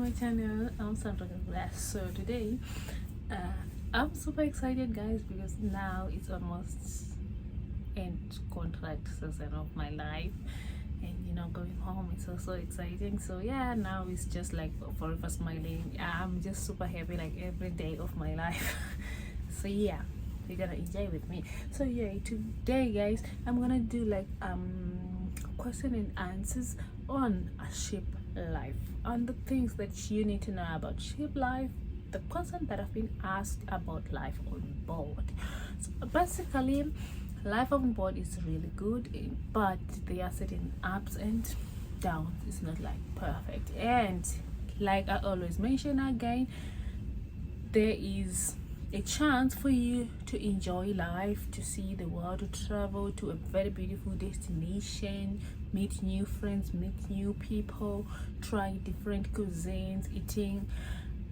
my channel. I'm Sandra. So today I'm super excited, guys, because now it's almost end contract season of my life, and going home is also exciting. So yeah, now it's just like forever smiling. I'm just super happy like every day of my life. So yeah, you're gonna enjoy with me. So yeah, today, guys, I'm gonna do like question and answers on a ship life, on the things that you need to know about ship life, the question that have been asked about life on board. So basically, life on board is really good, but there are certain ups and downs. It's not like perfect, and like I always mention again, there is a chance for you to enjoy life, to see the world, to travel to a very beautiful destination, meet new friends, meet new people, try different cuisines, eating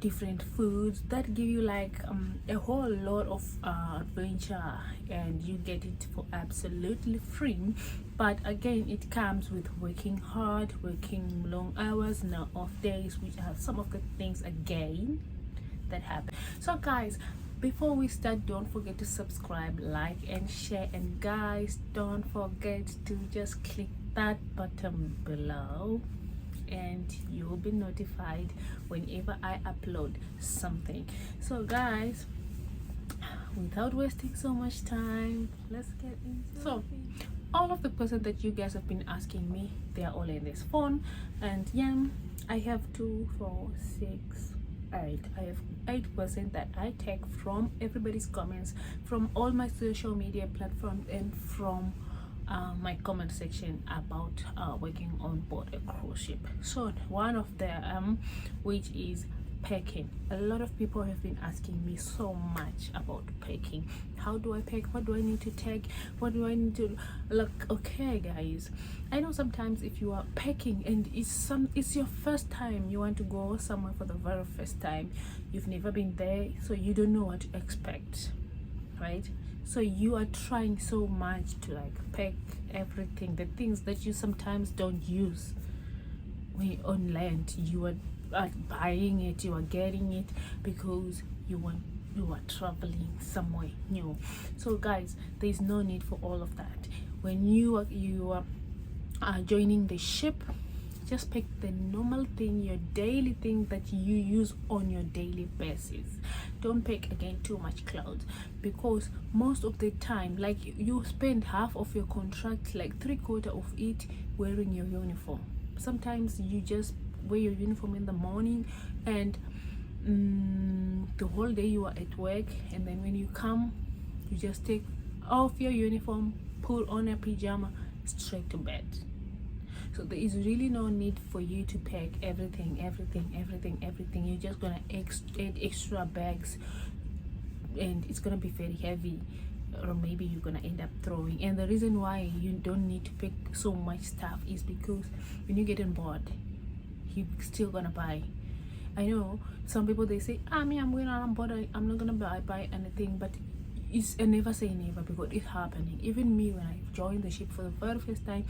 different foods that give you like a whole lot of adventure, and you get it for absolutely free. But again, it comes with working hard, working long hours, no off days, which are some of the things again that happen. So guys, before we start, don't forget to subscribe, like and share, and guys, don't forget to just click that button below and you will be notified whenever I upload something. So guys, without wasting so much time, let's get into it. All of the questions that you guys have been asking me, they are all in this phone, and yeah, I have 2, 4, 6, 8. I have 8% that I take from everybody's comments, from all my social media platforms, and from my comment section about working on board a cruise ship. So one of them, which is packing. A lot of people have been asking me so much about packing. How do I pack? What do I need to take? What do I need to look? Okay guys, I know sometimes if you are packing and it's your first time, you want to go somewhere for the very first time, you've never been there, so you don't know what to expect, right? So you are trying so much to like pack everything, the things that you sometimes don't use when on land. You are buying it, you are getting it because you are traveling somewhere new. So guys, there is no need for all of that. When you are joining the ship, just pick the normal thing, your daily thing that you use on your daily basis. Don't pick again too much clothes, because most of the time, like, you spend half of your contract, like 3/4 of it, wearing your uniform. Sometimes you just wear your uniform in the morning, and the whole day you are at work, and then when you come, you just take off your uniform, put on a pajama, straight to bed. So there is really no need for you to pack everything. You're just gonna add extra bags, and it's gonna be very heavy, or maybe you're gonna end up throwing. And the reason why you don't need to pack so much stuff is because when you get on board, you're still gonna buy. I know some people, they say, me, I'm going on board, I'm not gonna buy anything, but it's a never say never, because it's happening. Even me, when I joined the ship for the very first time,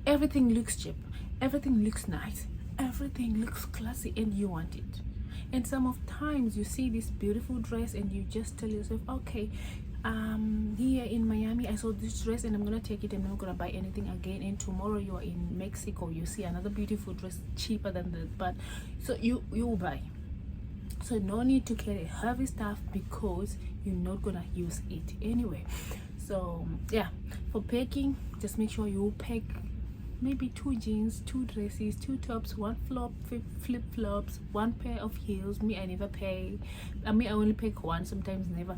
everything looks cheap, everything looks nice, everything looks classy, and you want it. And some of times you see this beautiful dress and you just tell yourself, okay, here in Miami I saw this dress and I'm gonna take it, and I'm not gonna buy anything again. And tomorrow you are in Mexico, you see another beautiful dress cheaper than that, but so you will buy. So no need to carry heavy stuff, because you're not gonna use it anyway. So yeah, for packing, just make sure you pack maybe 2 jeans, 2 dresses, 2 tops, 1 flip-flops, 1 pair of heels. Me, I never pay. I only pick 1, sometimes never.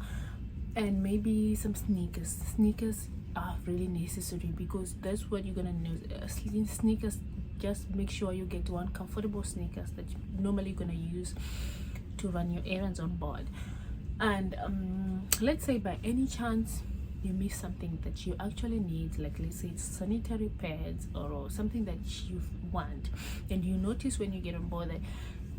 And maybe some sneakers. Sneakers are really necessary, because that's what you're gonna use. Sneakers, just make sure you get 1 comfortable sneakers that you normally gonna use to run your errands on board. And let's say by any chance you miss something that you actually need, like let's say it's sanitary pads or something that you want, and you notice when you get on board that,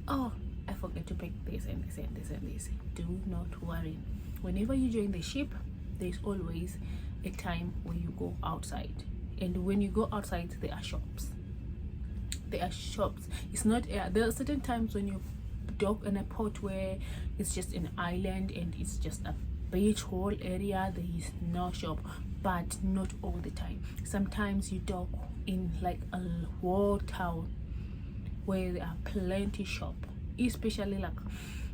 oh, I forget to pick this and this and this and this, do not worry. Whenever you join the ship, there's always a time when you go outside, and when you go outside, there are shops. There are shops. It's not there are certain times when you dock in a port where it's just an island and it's just a beach whole area, there is no shop. But not all the time. Sometimes you dock in like a whole town where there are plenty shop, especially like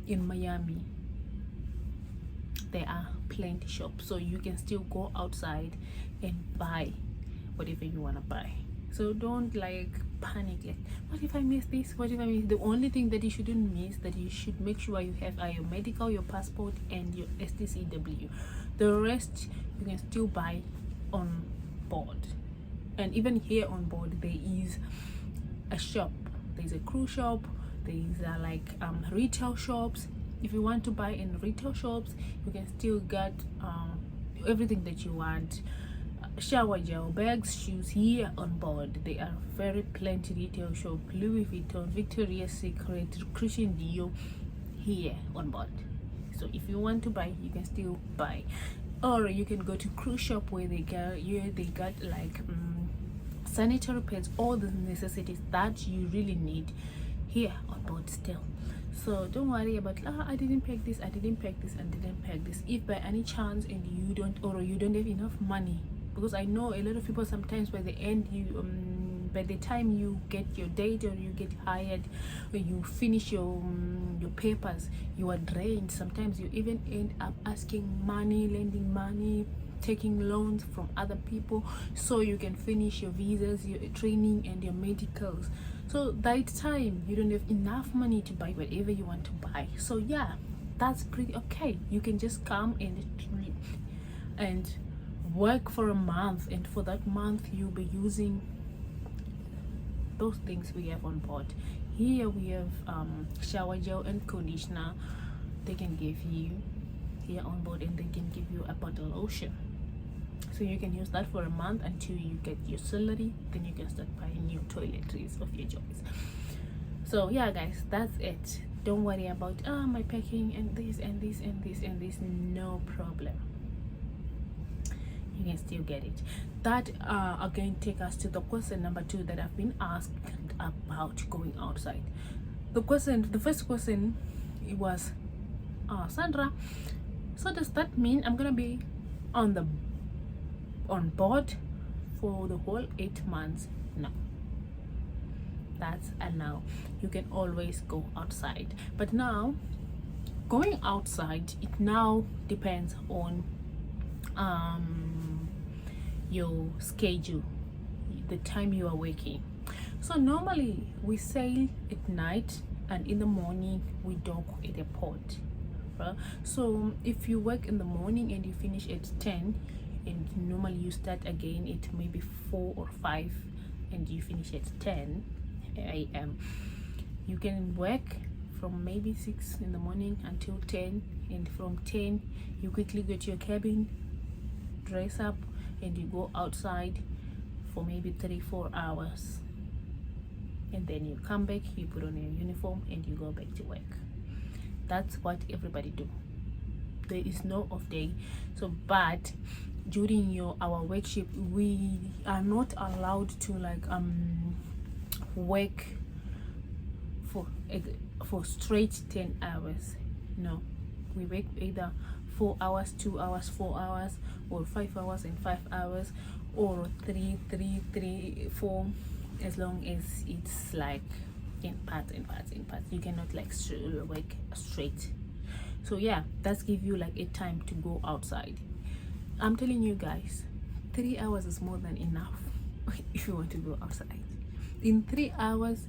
in Miami. There are plenty shops, so you can still go outside and buy whatever you want to buy. So don't like panic like, what if I miss this, what if I miss. The only thing that you shouldn't miss, that you should make sure you have, are your medical, your passport, and your STCW. The rest you can still buy on board. And even here on board there is a shop, there's a cruise shop, there's like retail shops. If you want to buy in retail shops, you can still get everything that you want. Shower gel, bags, shoes. Here on board there are very plenty retail shop, Louis Vuitton, Victoria's Secret, Christian Dior here on board. So if you want to buy, you can still buy. Or you can go to cruise shop where they got like sanitary pads, all the necessities that you really need here on board still. So don't worry about I didn't pack this, I didn't pack this, and didn't pack this. If by any chance and you don't have enough money, because I know a lot of people sometimes by the end by the time you get your date or you get hired or you finish your papers, you are drained. Sometimes you even end up asking money, lending money, taking loans from other people so you can finish your visas, your training, and your medicals. So that time you don't have enough money to buy whatever you want to buy. So yeah, that's pretty okay. You can just come and work for a month, and for that month you'll be using those things we have on board. Here we have shower gel and conditioner they can give you here on board, and they can give you a bottle lotion. So you can use that for a month until you get your salary, then you can start buying your toiletries of your choice. So yeah guys, that's it. Don't worry about my packing and this and this and this and this. No problem, you can still get it. That again take us to the question number 2 that I've been asked about going outside. The first question, it was Sandra, so does that mean I'm gonna be on board for the whole 8 months? No, that's a no. You can always go outside, but now going outside, it now depends on your schedule, the time you are working. So normally we sail at night and in the morning we dock at a port, right? So if you work in the morning and you finish at 10, and normally you start again at maybe 4 or 5 and you finish at 10 a.m., you can work from maybe 6 in the morning until 10, and from 10 you quickly go to your cabin, dress up, and you go outside for maybe 3-4 hours, and then you come back, you put on your uniform, and you go back to work. That's what everybody do. There is no off day. So but during our work shift, we are not allowed to like work for straight 10 hours. No, we work either 4 hours, 2 hours, 4 hours, or 5 hours and 5 hours, or 4, as long as it's like in parts. You cannot like work straight. So yeah, that's give you like a time to go outside. I'm telling you guys, 3 hours is more than enough if you want to go outside. In 3 hours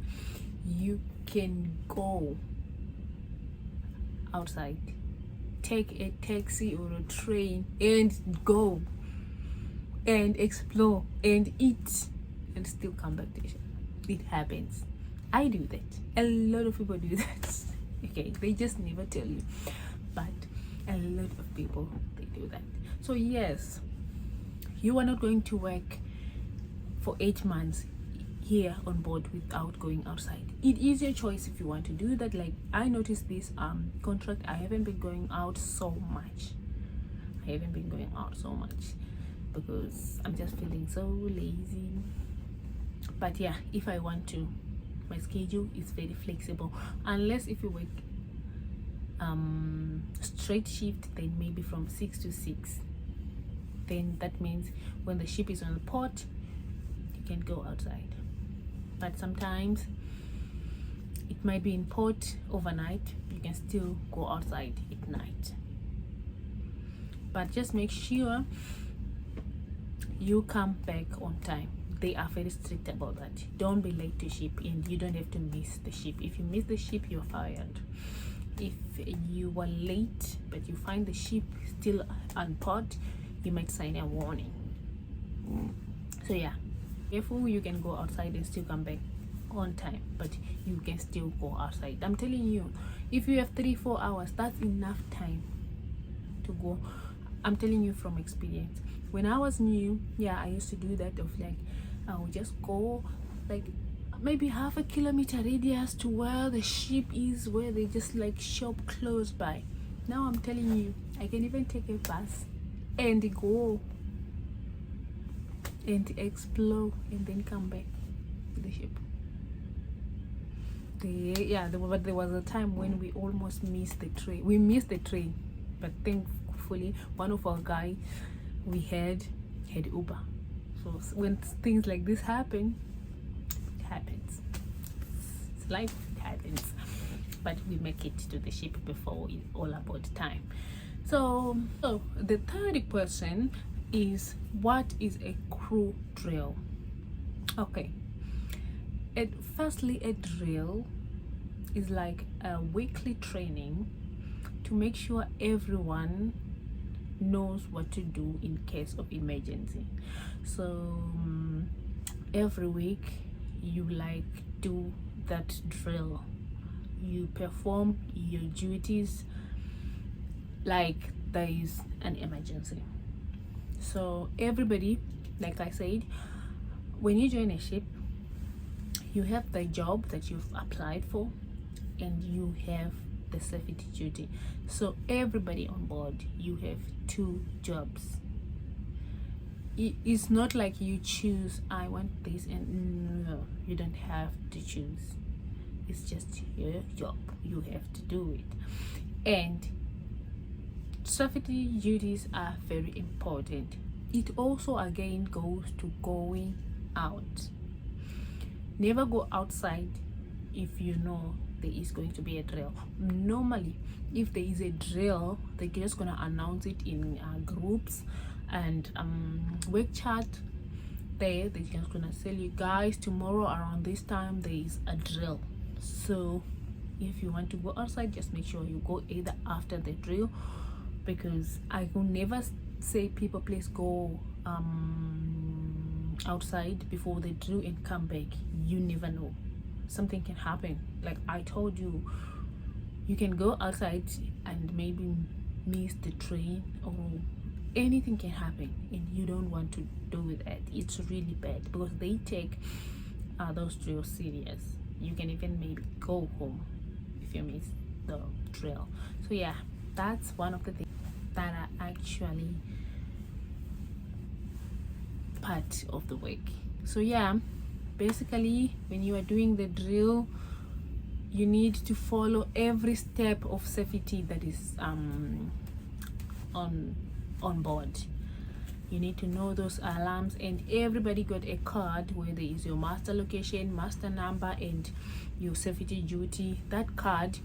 you can go outside, take a taxi or a train and go and explore and eat and still come back to the shop. It happens. I do that. A lot of people do that. Okay, they just never tell you, but a lot of people, they do that. So yes, you are not going to work for 8 months here on board without going outside. It is your choice if you want to do that. Like I noticed this contract, I haven't been going out so much. Because I'm just feeling so lazy. But yeah, if I want to, my schedule is very flexible, unless if you work straight shift, then maybe from 6 to 6. Then that means when the ship is on the port, you can go outside. But sometimes it might be in port overnight, you can still go outside at night. But just make sure you come back on time. They are very strict about that. Don't be late to ship, and you don't have to miss the ship. If you miss the ship, you're fired. If you were late but you find the ship still on port, you might sign a warning. So yeah, careful. You can go outside and still come back on time, but you can still go outside. I'm telling you, if you have 3-4 hours, that's enough time to go. I'm telling you from experience. When I was new, yeah, I used to do that, of like I would just go like maybe half a kilometer radius to where the ship is, where they just like shop close by. Now I'm telling you, I can even take a bus and go and explore and then come back to the ship. But there was a time when we almost missed the train. We missed the train, but thankfully one of our guys we had Uber. So when things like this happen, it happens. It's life, it happens. But we make it to the ship before it's all about time. So the third question is, what is a crew drill? Okay. Firstly, a drill is like a weekly training to make sure everyone knows what to do in case of emergency. So every week you like do that drill, you perform your duties like there is an emergency. So everybody, like I said, when you join a ship, you have the job that you've applied for and you have the safety duty. So everybody on board, you have 2 jobs. It's not like you choose, I want this, and no, you don't have to choose. It's just your job, you have to do it. And safety duties are very important. It also again goes to going out. Never go outside if you know there is going to be a drill. Normally, if there is a drill, they're just gonna announce it in groups and work chat. They're just gonna tell you guys, tomorrow around this time there is a drill. So if you want to go outside, just make sure you go either after the drill, because I will never say people please go outside before the drill and come back. You never know, something can happen. Like I told you, you can go outside and maybe miss the train, or anything can happen, and you don't want to do it. It's really bad because they take those drills serious. You can even maybe go home if you miss the drill. So yeah, that's one of the things that are actually part of the work. So yeah, basically when you are doing the drill, you need to follow every step of safety that is on board. You need to know those alarms, and everybody got a card where there is your master location, master number, and your safety duty. That card,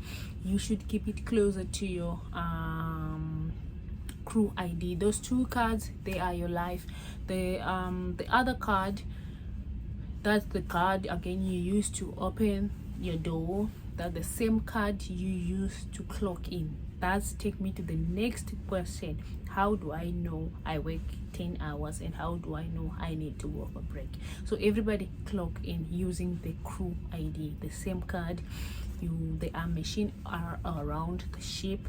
you should keep it closer to your crew ID. Those 2 cards, they are your life. The other card, that's the card again you use to open your door. That's the same card you use to clock in. That's take me to the next question. How do I know I work 10 hours, and how do I know I need to go for break? So everybody clock in using the crew ID, the same card. There are machines are around the ship,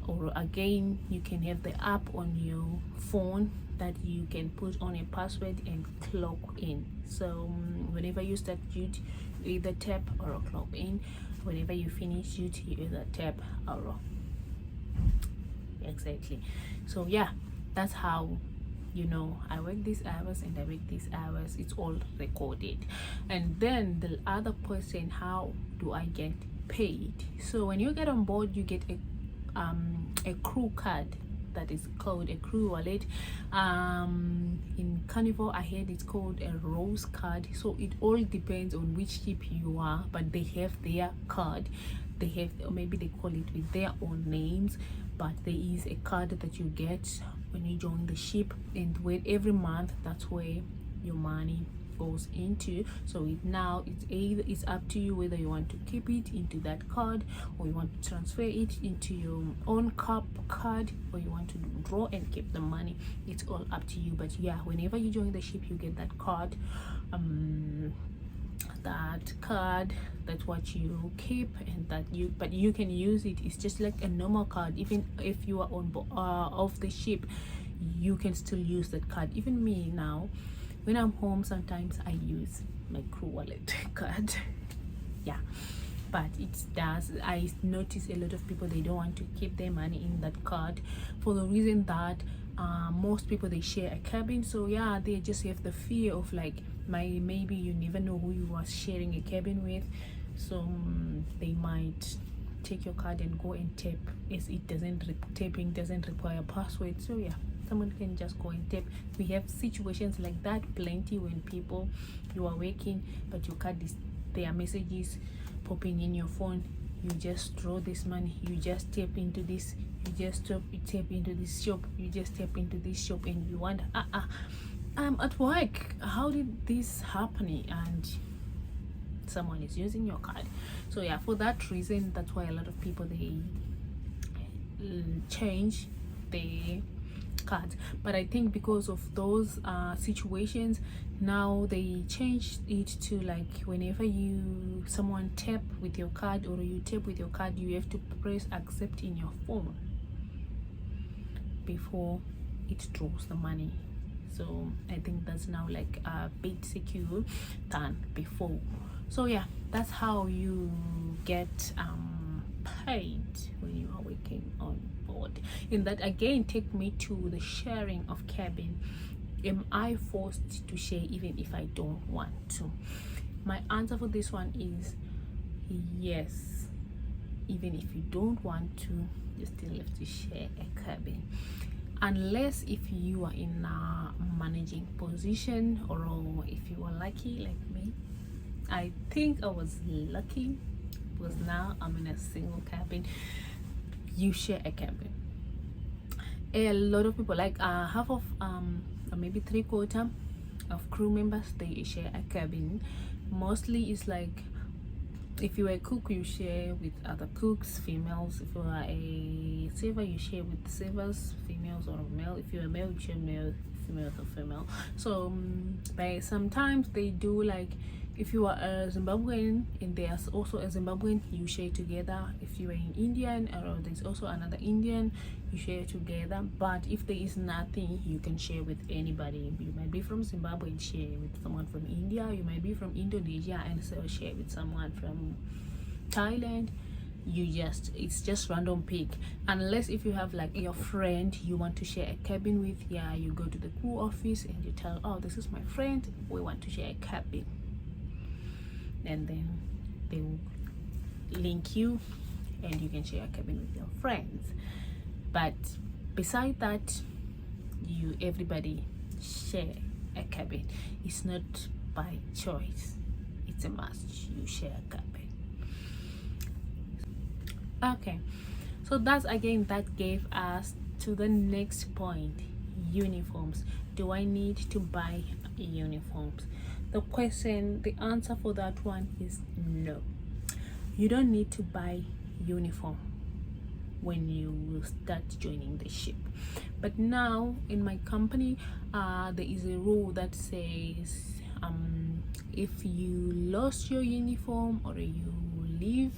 or again you can have the app on your phone that you can put on a password and clock in. So whenever you start duty, you either tap or clock in. Whenever you finish duty, you either tap or exactly. So yeah, that's how you know, I work these hours and I work these hours. It's all recorded. And then the other person, how do I get paid? So when you get on board, you get a crew card that is called a crew wallet. In Carnival I heard it's called a rose card. So it all depends on which ship you are, but they have their card. They have, or maybe they call it with their own names, but there is a card that you get when you join the ship, and with every month that's where your money goes into. So it's up to you whether you want to keep it into that card, or you want to transfer it into your own card, or you want to draw and keep the money. It's all up to you. But yeah, whenever you join the ship, you get that card. That's what you keep, and but you can use it. It's just like a normal card. Even if you are on off the ship, you can still use that card. Even me now, when I'm home, sometimes I use my crew wallet card. Yeah, but I notice a lot of people, they don't want to keep their money in that card, for the reason that most people, they share a cabin. So yeah, they just have the fear of like, maybe you never know who you are sharing a cabin with. So they might take your card and go and tap, as tapping doesn't require password. So yeah, someone can just go and tap. We have situations like that plenty, when people, you are working but your card is, there are messages popping in your phone. You just draw this money, you just tap into this, you just tap into this shop, you just tap into this shop, and you wonder, I'm at work, how did this happen? And someone is using your card. So yeah, for that reason, that's why a lot of people, they change their cards. But I think because of those situations, now they changed it to like, whenever someone tap with your card, or you tap with your card, you have to press accept in your phone before it draws the money. So I think that's now like a bit secure than before. So yeah, that's how you get paid when you are working on board. And that again take me to the sharing of cabin. Am I forced to share even if I don't want to? My answer for this one is yes. Even if you don't want to, you still have to share a cabin, unless if you are in a managing position, or if you are lucky like me. I think I was lucky, because now I'm in a single cabin. You share a cabin. A lot of people, like half of or maybe 3/4 of crew members, they share a cabin. Mostly it's like, if you are a cook, you share with other cooks, females. If you are a server, you share with servers, females or male. If you're a male, you share male, females or female. So by sometimes they do like, if you are a Zimbabwean and there's also a Zimbabwean, you share together. If you are an Indian, or there's also another Indian, you share together. But if there is nothing, you can share with anybody. You might be from Zimbabwe and share with someone from India. You might be from Indonesia and so share with someone from Thailand. It's just random pick, unless if you have like your friend you want to share a cabin with. Yeah, you go to the crew office and you tell, oh, this is my friend, we want to share a cabin, and then they will link you and you can share a cabin with your friends. But beside that, everybody share a cabin. It's not by choice, it's a must. You share a cabin. Okay, so that gave us to the next point: uniforms. Do I need to buy uniforms? The answer for that one is no. You don't need to buy uniform when you start joining the ship. But now in my company, there is a rule that says if you lost your uniform, or you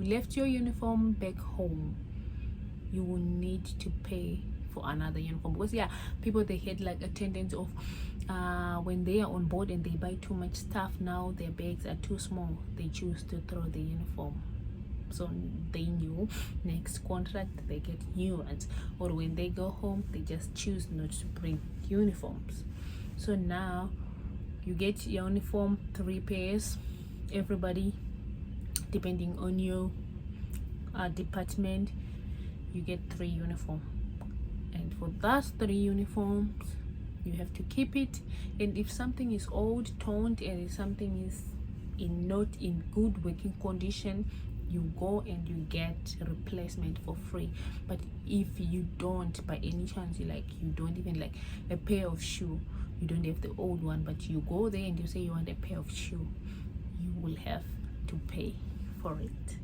left your uniform back home, you will need to pay for another uniform. Because yeah, people, they had like a tendency of when they are on board and they buy too much stuff, now their bags are too small, they choose to throw the uniform so they knew next contract they get new ones, or when they go home they just choose not to bring uniforms. So now you get your uniform 3 pairs, everybody, depending on your department, you get 3 uniform, and for those 3 uniforms you have to keep it. And if something is old, torn, and if something is not in good working condition, you go and you get replacement for free. But if you don't, by any chance, you don't even like a pair of shoe, you don't have the old one, but you go there and you say you want a pair of shoe, you will have to pay for it.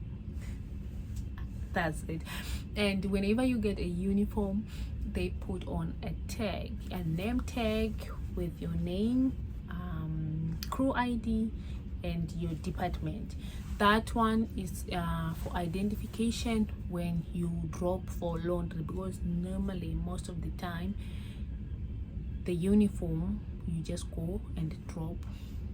That's it. And whenever you get a uniform, they put on a tag, a name tag with your name, crew ID, and your department. That one is for identification when you drop for laundry, because normally most of the time the uniform you just go and drop.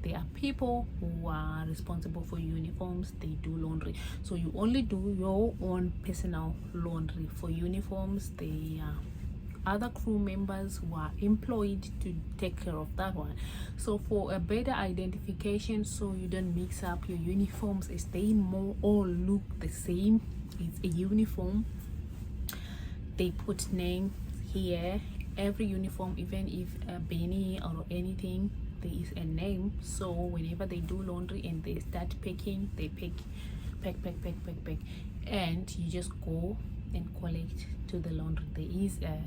There are people who are responsible for uniforms, they do laundry, so you only do your own personal laundry. For uniforms, the other crew members who are employed to take care of that one. So for a better identification, so you don't mix up your uniforms as they more all look the same, it's a uniform, they put name here. Every uniform, even if a beanie or anything, there is a name. So whenever they do laundry and they start packing, they pack, and you just go and collect to the laundry. There is a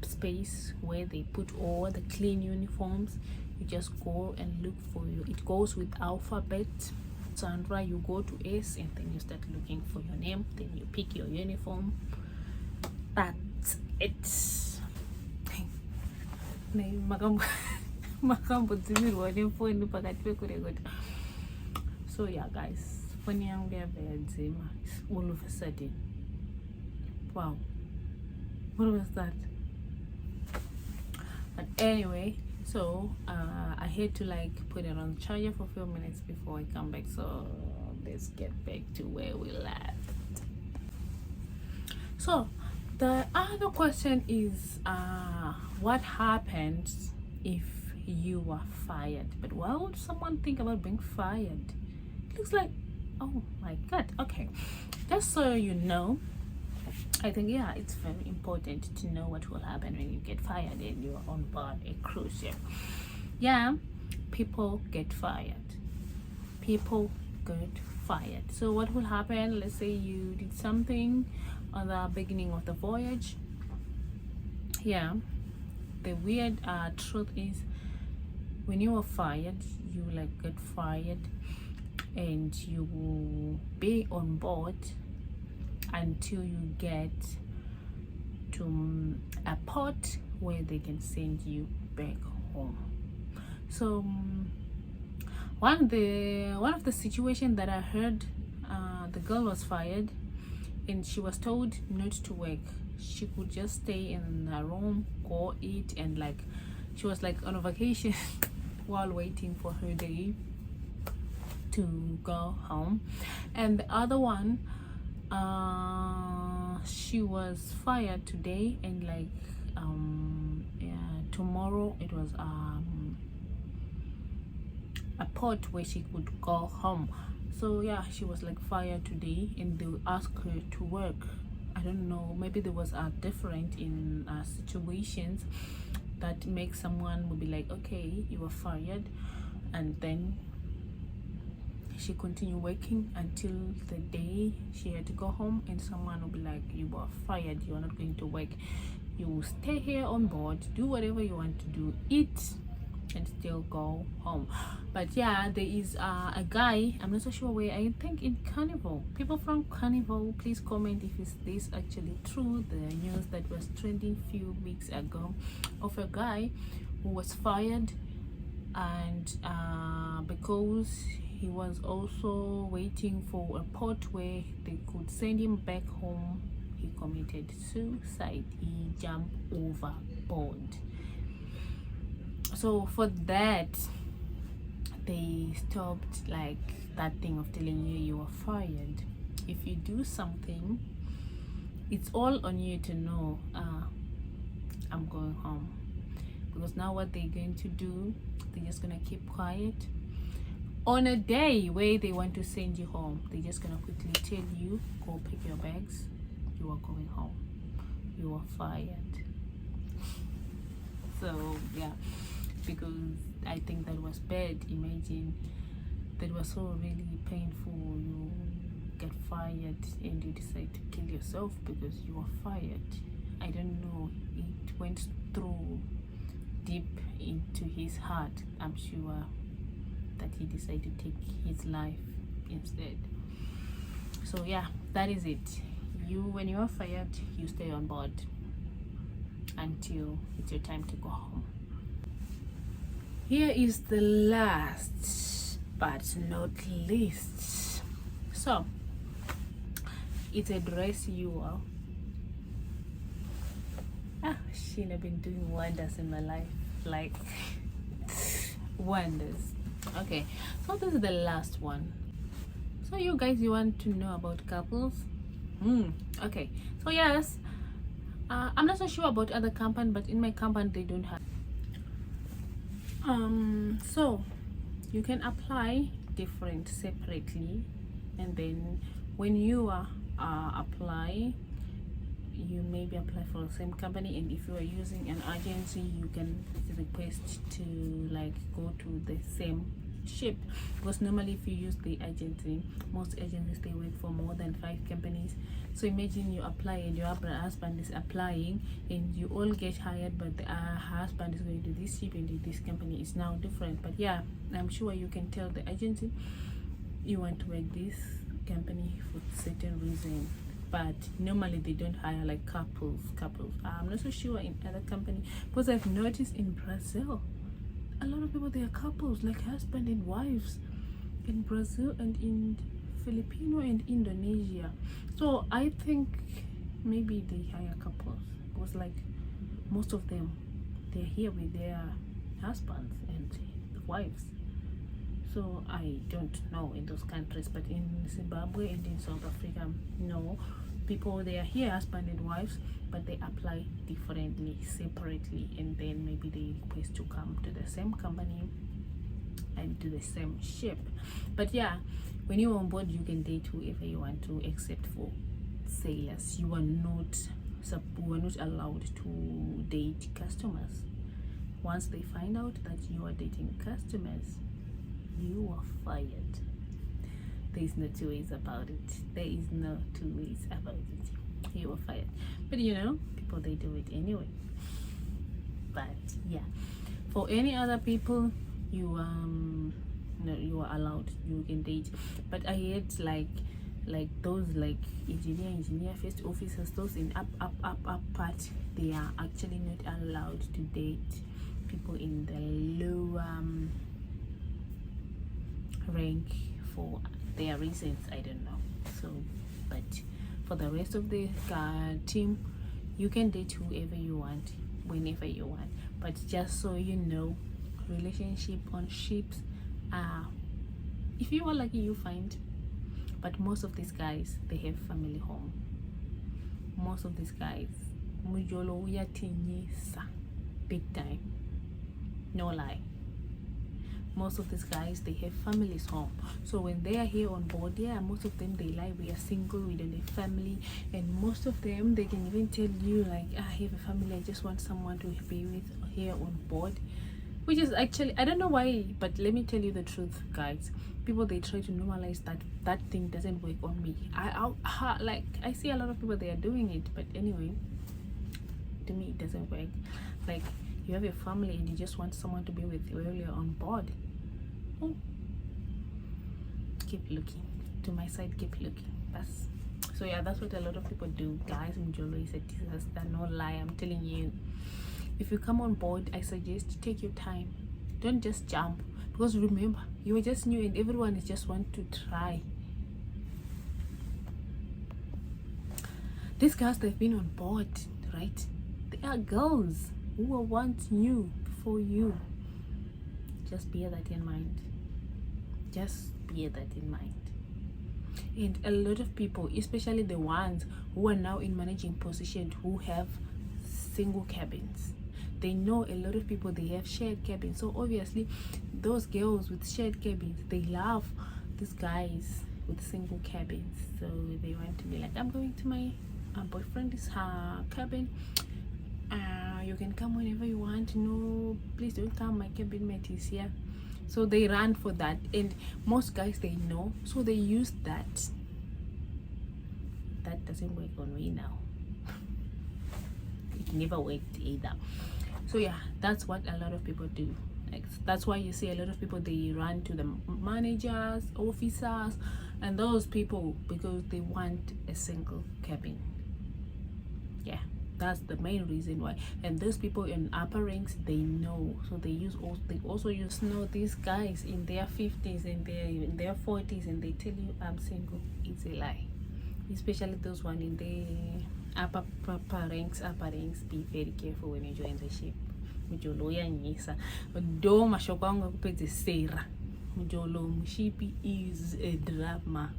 space where they put all the clean uniforms. You just go and look for you. It goes with alphabet. Sandra, you go to S and then you start looking for your name, then you pick your uniform. That's it. So yeah guys, funny I'm all of a sudden, wow, what was that? But anyway, so I had to like put it on the charger for a few minutes before I come back, so let's get back to where we left. So the other question is what happens if you are fired? But why would someone think about being fired? It looks like, oh my god. Okay, just so you know, I think it's very important to know what will happen when you get fired and you're on board a cruise ship. People get fired. So what will happen, let's say you did something on the beginning of the voyage. The weird truth is, when you are fired, you like get fired and you will be on board until you get to a port where they can send you back home. So one of the situations that I heard, the girl was fired and she was told not to work. She could just stay in her room, go eat, and like she was like on a vacation while waiting for her day to go home. And the other one, she was fired today, and like tomorrow it was a port where she could go home. So she was like fired today and they asked her to work. I don't know, maybe there was a different in situations that makes someone will be like, okay, you were fired, and then she continued working until the day she had to go home, and someone will be like, you were fired, you're not going to work, you will stay here on board, do whatever you want to do, eat, and still go home. But there is a guy, I'm not so sure where, I think in Carnival. People from Carnival, please comment if is this actually true, the news that was trending few weeks ago of a guy who was fired, and because he was also waiting for a port where they could send him back home, he committed suicide. He jumped overboard. So for that, they stopped like that thing of telling you you were fired. if you do something, it's all on you to know, I'm going home. Because now what they're going to do, they're just gonna keep quiet. On a day where they want to send you home, they're just gonna quickly tell you, go pick your bags, you are going home, you are fired. So yeah, because I think that was bad. Imagine that was so really painful. You get fired and you decide to kill yourself because you are fired. I don't know, it went through deep into his heart, I'm sure, that he decided to take his life instead. So yeah, that is it. When you are fired, you stay on board until it's your time to go home. Here is the last but not least. So it's a dress you are. Sheena been doing wonders in my life, like wonders. Okay, so this is the last one. So you guys, you want to know about couples? Okay, so yes, I'm not so sure about other company, but in my company they don't have. So you can apply different separately, and then when you apply, you maybe apply for the same company, and if you are using an agency, you can request to like go to the same ship, because normally if you use the agency, most agencies they work for more than 5 companies. So imagine you apply and your husband is applying and you all get hired, but the husband is going to this ship and this company is now different. But yeah, I'm sure you can tell the agency you want to work this company for certain reason, but normally they don't hire like couples. I'm not so sure in other company, because I've noticed in Brazil a lot of people, they are couples, like husband and wives, in Brazil and in Filipino and Indonesia. So I think maybe they hire couples, because like most of them, they're here with their husbands and wives. So I don't know in those countries, but in Zimbabwe and in South Africa, no, people, they are here husband and wives, but they apply differently, separately, and then maybe they request to come to the same company and to the same ship. But yeah, when you're on board, you can date whoever you want to, except for sailors. You are not allowed to date customers. Once they find out that you are dating customers, you are fired. There is no two ways about it. There is no two ways about it. You are fired. But you know, people, they do it anyway. But yeah, for any other people, you no, you are allowed, you can date. But I heard like those like engineer first officers, those in up part, they are actually not allowed to date people in the low rank for their reasons, I don't know. So but for the rest of the team, you can date whoever you want, whenever you want. But just so you know, relationship on ships, if you are lucky, you find. But most of these guys, they have family home. Most of these guys, mujolo uyathinyisa big time, no lie. Most of these guys, they have families home. So when they are here on board, yeah, most of them, they lie, we are single, we don't have family. And most of them, they can even tell you like, I have a family, I just want someone to be with here on board. Which is actually, I don't know why, but let me tell you the truth, guys. People, they try to normalize that thing doesn't work on me. I see a lot of people, they are doing it, but anyway, to me it doesn't work. Like, you have a family and you just want someone to be with you while you're on board. Oh, keep looking to my side, keep looking. So yeah, that's what a lot of people do, guys. Mjolo is a disaster, no lie, I'm telling you. If you come on board, I suggest take your time, don't just jump, because remember, you are just new and everyone is just want to try. These guys, they've been on board, right? They are girls who were once new before you. Just bear that in mind. Just bear that in mind. And a lot of people, especially the ones who are now in managing position, who have single cabins, they know a lot of people, they have shared cabins. So obviously those girls with shared cabins, they love these guys with single cabins. So they want to be like, I'm going to my boyfriend's cabin, you can come whenever you want. No, please don't come, my cabin mate is here. So they run for that, and most guys, they know, so they use that. That doesn't work on me now. It never worked either. So yeah, that's what a lot of people do. Like, that's why you see a lot of people, they run to the managers, officers, and those people, because they want a single cabin. Yeah, that's the main reason why. And those people in upper ranks, they know, so they also use these guys in their 50s and in their 40s, and they tell you I'm single. It's a lie. Especially those one in the upper ranks. Be very careful when you join the ship. Mjolo yanyisa do mashoko angu kupedzisira. Mjolo mushipi is a drama.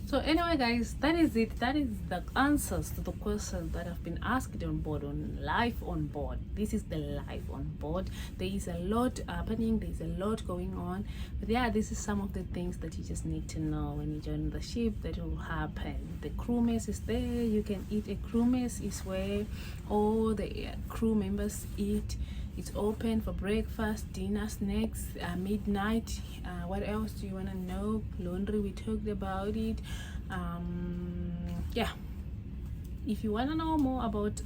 So anyway, guys, that is it. That is the answers to the questions that have been asked on board, on life on board. This is the life on board. There is a lot happening, there's a lot going on, but yeah, this is some of the things that you just need to know when you join the ship that will happen. The crew mess is there. You can eat. A crew mess is where all the crew members eat. It's open for breakfast, dinner, snacks, midnight. What else do you want to know? Laundry, we talked about it. Yeah, if you want to know more about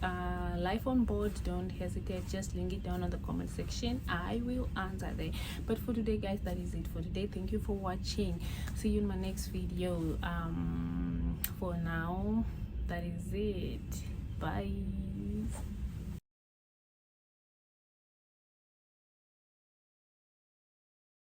life on board, don't hesitate, just link it down on the comment section. I will answer there. But for today, guys, that is it for today. Thank you for watching. See you in my next video. For now, that is it. Bye.